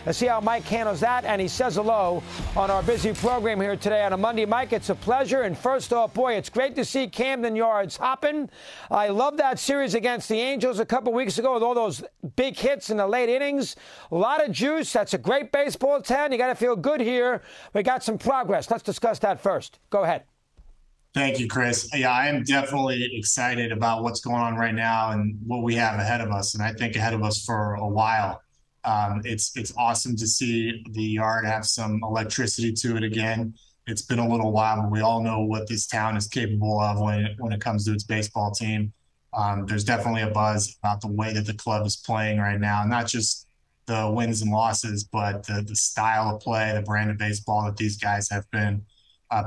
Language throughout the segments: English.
Let's see how Mike handles that, and he says hello on our busy program here today on a Monday. Mike, it's a pleasure, and first off, boy, it's great to see Camden Yards hopping. I love that series against the Angels a couple weeks ago with all those big hits in the late innings. A lot of juice. That's a great baseball town. You got to feel good here. We got some progress. Let's discuss that first. Go ahead. Thank you, Chris. Yeah, I am definitely excited about what's going on right now and what we have ahead of us, and I think ahead of us for a while. It's awesome to see the yard have some electricity to it again. It's been a little while, but we all know what this town is capable of when it comes to its baseball team. There's definitely a buzz about the way that the club is playing right now, not just the wins and losses, but the style of play, the brand of baseball that these guys have been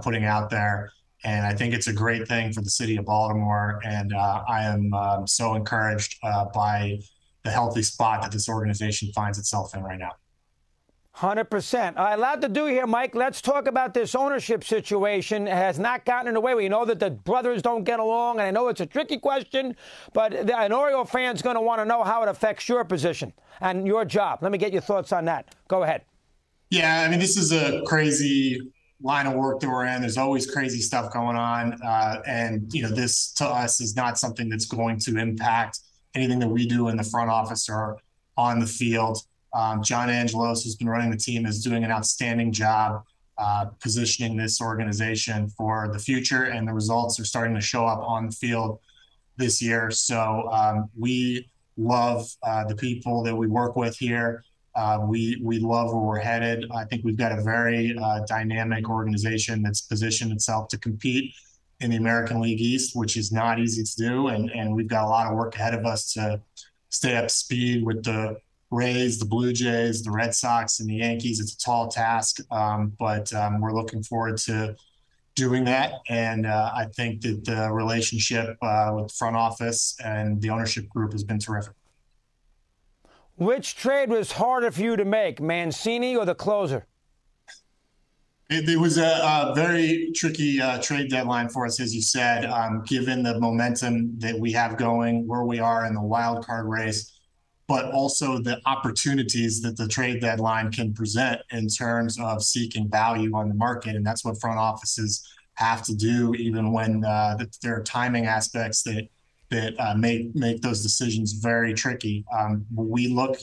putting out there. And I think it's a great thing for the city of Baltimore. And I am so encouraged by the healthy spot that this organization finds itself in right now. 100%. A lot to do here, Mike. Let's talk about this ownership situation. It has not gotten in the way. We know that the brothers don't get along, and I know it's a tricky question, but an Oriole fan's going to want to know how it affects your position and your job. Let me get your thoughts on that. Go ahead. Yeah, I mean, this is a crazy line of work that we're in. There's always crazy stuff going on. And, you know, this to us is not something that's going to impact anything that we do in the front office or on the field. John Angelos, who's been running the team, is doing an outstanding job positioning this organization for the future, and the results are starting to show up on the field this year. So we love the people that we work with here. We love where we're headed. I think we've got a very dynamic organization that's positioned itself to compete in the American League East, which is not easy to do. And we've got a lot of work ahead of us to stay up to speed with the Rays, the Blue Jays, the Red Sox, and the Yankees. It's a tall task, but we're looking forward to doing that. And I think that the relationship with the front office and the ownership group has been terrific. Which trade was harder for you to make, Mancini or the closer? It was a very tricky trade deadline for us, as you said, given the momentum that we have going, where we are in the wild card race, but also the opportunities that the trade deadline can present in terms of seeking value on the market. And that's what front offices have to do, even when there are timing aspects that make those decisions very tricky. We look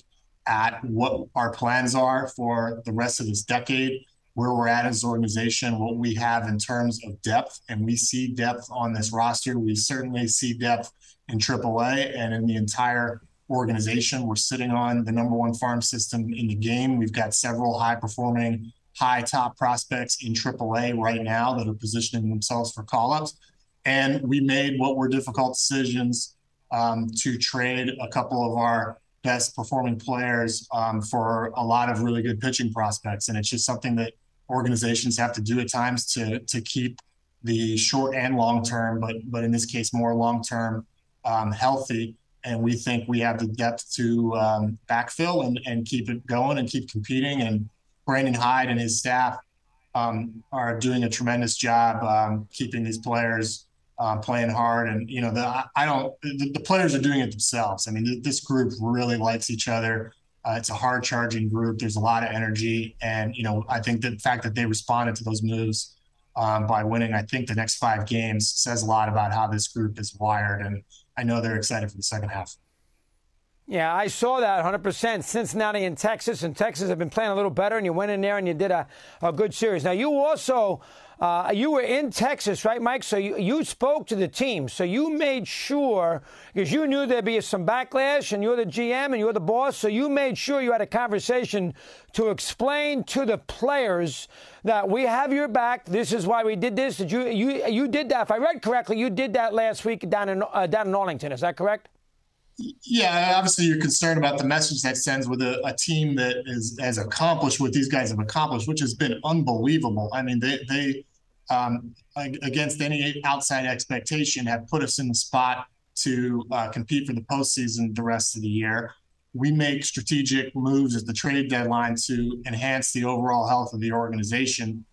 at what our plans are for the rest of this decade, where we're at as an organization, what we have in terms of depth, and we see depth on this roster. We certainly see depth in AAA and in the entire organization. We're sitting on the #1 farm system in the game. We've got several high-performing, high-top prospects in AAA right now that are positioning themselves for call-ups. And we made what were difficult decisions to trade a couple of our best performing players for a lot of really good pitching prospects. And it's just something that organizations have to do at times to keep the short and long term, but in this case, more long term healthy. And we think we have the depth to backfill and keep it going and keep competing. And Brandon Hyde and his staff are doing a tremendous job keeping these players playing hard. And, you know, the players are doing it themselves. I mean, this group really likes each other. It's a hard charging group. There's a lot of energy. And, you know, I think the fact that they responded to those moves by winning, I think, the next 5 games says a lot about how this group is wired. And I know they're excited for the second half. Yeah, I saw that 100%. Cincinnati and Texas have been playing a little better, and you went in there and you did a good series. Now, you also, you were in Texas, right, Mike? So you spoke to the team. So you made sure, because you knew there'd be some backlash, and you're the GM and you're the boss, so you made sure you had a conversation to explain to the players that we have your back. This is why we did this. Did you did that? If I read correctly, you did that last week down in Arlington. Is that correct? Yeah, obviously you're concerned about the message that sends with a team that has accomplished what these guys have accomplished, which has been unbelievable. I mean, they against any outside expectation, have put us in the spot to compete for the postseason the rest of the year. We make strategic moves at the trade deadline to enhance the overall health of the organization,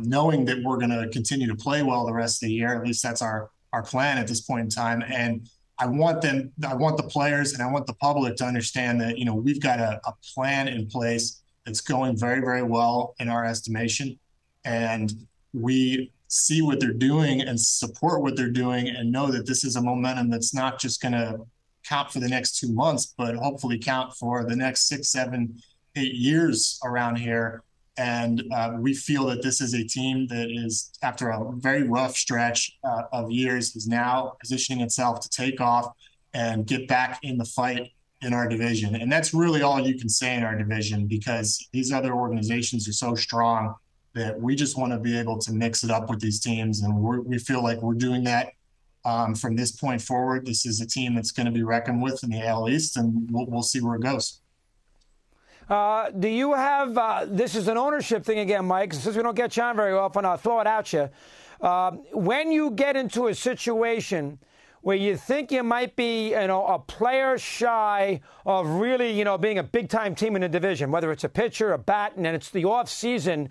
knowing that we're going to continue to play well the rest of the year. At least that's our plan at this point in time. And I want the players and I want the public to understand that, we've got a plan in place that's going very, very well in our estimation. And we see what they're doing and support what they're doing and know that this is a momentum that's not just going to count for the next 2 months, but hopefully count for the next 6, 7, 8 years around here. And we feel that this is a team that is, after a very rough stretch of years, is now positioning itself to take off and get back in the fight in our division. And that's really all you can say in our division, because these other organizations are so strong that we just want to be able to mix it up with these teams. And we feel like we're doing that from this point forward. This is a team that's going to be reckoned with in the AL East, and we'll see where it goes. Do you have, this is an ownership thing again, Mike, since we don't get you on very often, I'll throw it at you. When you get into a situation where you think you might be, a player shy of really, being a big-time team in the division, whether it's a pitcher, a bat, and then it's the off-season,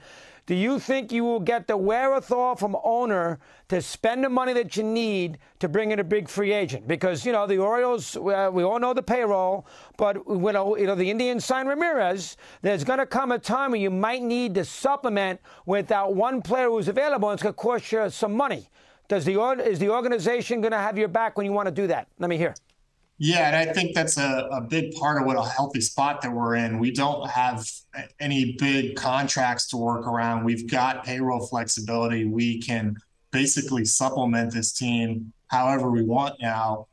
do you think you will get the wherewithal from owner to spend the money that you need to bring in a big free agent? Because, the Orioles, we all know the payroll, but, the Indians signed Ramirez. There's going to come a time where you might need to supplement with that one player who's available, and it's going to cost you some money. Is the organization going to have your back when you want to do that? Let me hear. Yeah, and I think that's a big part of what a healthy spot that we're in. We don't have any big contracts to work around. We've got payroll flexibility. We can basically supplement this team however we want now,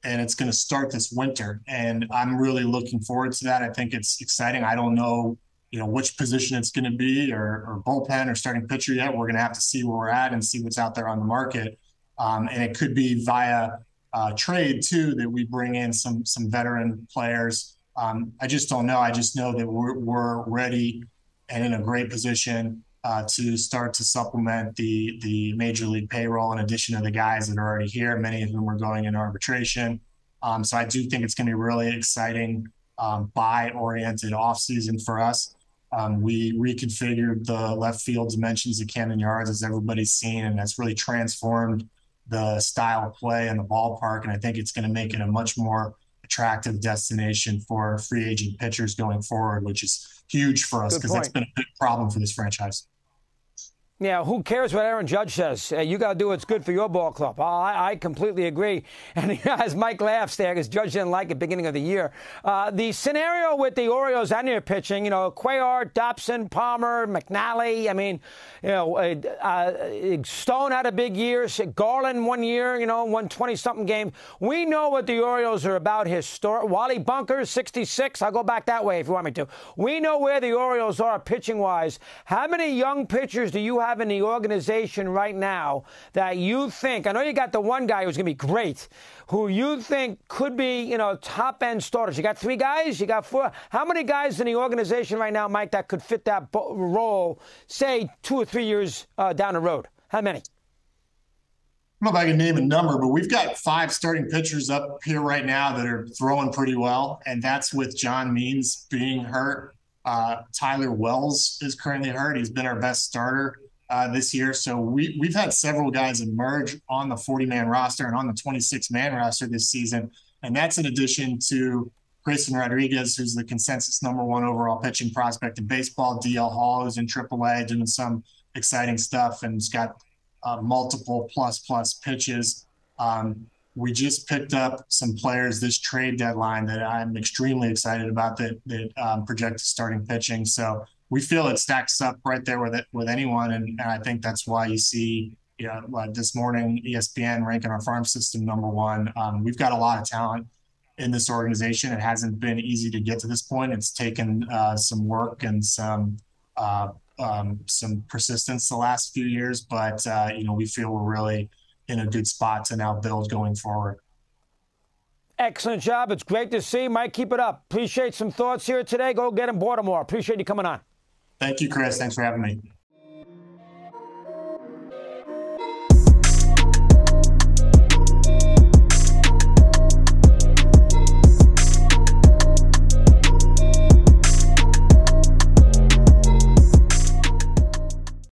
and it's going to start this winter. And I'm really looking forward to that. I think it's exciting. I don't know, which position it's going to be or bullpen or starting pitcher yet. We're going to have to see where we're at and see what's out there on the market. And it could be via trade too, that we bring in some veteran players. I just don't know. I just know that we're ready and in a great position to start to supplement the major league payroll in addition to the guys that are already here. Many of them are going in arbitration. So I do think it's going to be really exciting buy-oriented offseason for us. We reconfigured the left field dimensions of Camden Yards, as everybody's seen, and that's really transformed the style of play in the ballpark. And I think it's going to make it a much more attractive destination for free agent pitchers going forward, which is huge for us because that's been a big problem for this franchise. Yeah, who cares what Aaron Judge says? You got to do what's good for your ball club. I completely agree. And as Mike laughs there, because Judge didn't like it beginning of the year. The scenario with the Orioles and their pitching, Cuellar, Dobson, Palmer, McNally. I mean, Stone had a big year. Garland 1 year, won 20-something games. We know what the Orioles are about historic. Wally Bunkers, 66. I'll go back that way if you want me to. We know where the Orioles are pitching-wise. How many young pitchers do you have in the organization right now that you think, I know you got the one guy who's going to be great, who you think could be, top-end starters? You got 3 guys? You got 4? How many guys in the organization right now, Mike, that could fit that role, say, 2 or 3 years down the road? How many? I don't know if I can name a number, but we've got 5 starting pitchers up here right now that are throwing pretty well, and that's with John Means being hurt. Tyler Wells is currently hurt. He's been our best starter this year. So we've had several guys emerge on the 40-man roster and on the 26-man roster this season. And that's in addition to Grayson Rodriguez, who's the consensus #1 overall pitching prospect in baseball. DL Hall, who's in AAA, doing some exciting stuff and has got multiple plus pitches. We just picked up some players this trade deadline that I'm extremely excited about that project starting pitching. So we feel it stacks up right there with anyone, and I think that's why you see, this morning ESPN ranking our farm system #1. We've got a lot of talent in this organization. It hasn't been easy to get to this point. It's taken some work and some persistence the last few years, but we feel we're really in a good spot to now build going forward. Excellent job. It's great to see. Mike, keep it up. Appreciate some thoughts here today. Go get him Baltimore. Appreciate you coming on. Thank you, Chris. Thanks for having me.